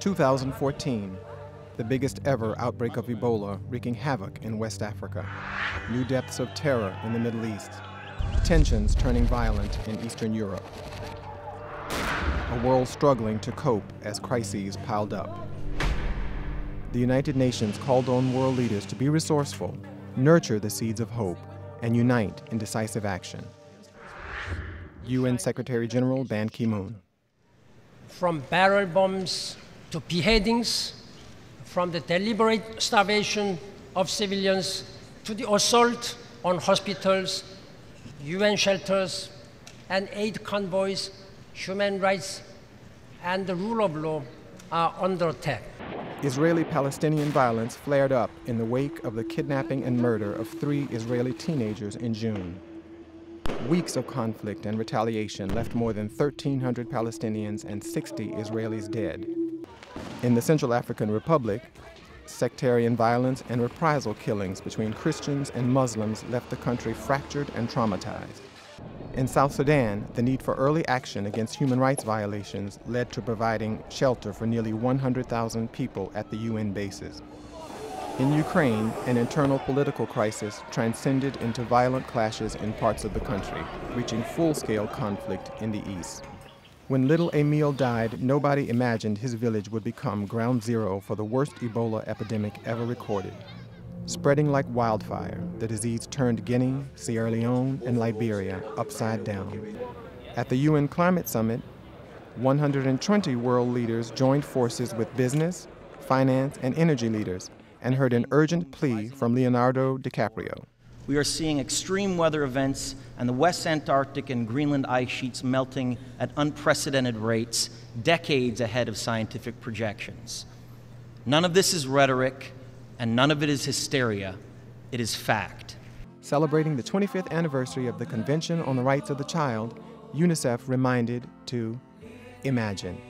2014, the biggest ever outbreak of Ebola wreaking havoc in West Africa. New depths of terror in the Middle East. Tensions turning violent in Eastern Europe. A world struggling to cope as crises piled up. The United Nations called on world leaders to be resourceful, nurture the seeds of hope, and unite in decisive action. UN Secretary General Ban Ki-moon. From barrel bombs to beheadings, from the deliberate starvation of civilians to the assault on hospitals, UN shelters, and aid convoys, human rights and the rule of law are under attack. Israeli-Palestinian violence flared up in the wake of the kidnapping and murder of 3 Israeli teenagers in June. Weeks of conflict and retaliation left more than 1,300 Palestinians and 60 Israelis dead. In the Central African Republic, sectarian violence and reprisal killings between Christians and Muslims left the country fractured and traumatized. In South Sudan, the need for early action against human rights violations led to providing shelter for nearly 100,000 people at the UN bases. In Ukraine, an internal political crisis transcended into violent clashes in parts of the country, reaching full-scale conflict in the east. When little Emil died, nobody imagined his village would become ground zero for the worst Ebola epidemic ever recorded. Spreading like wildfire, the disease turned Guinea, Sierra Leone, and Liberia upside down. At the UN Climate Summit, 120 world leaders joined forces with business, finance, and energy leaders and heard an urgent plea from Leonardo DiCaprio. We are seeing extreme weather events and the West Antarctic and Greenland ice sheets melting at unprecedented rates, decades ahead of scientific projections. None of this is rhetoric, and none of it is hysteria. It is fact. Celebrating the 25th anniversary of the Convention on the Rights of the Child, UNICEF reminded to imagine.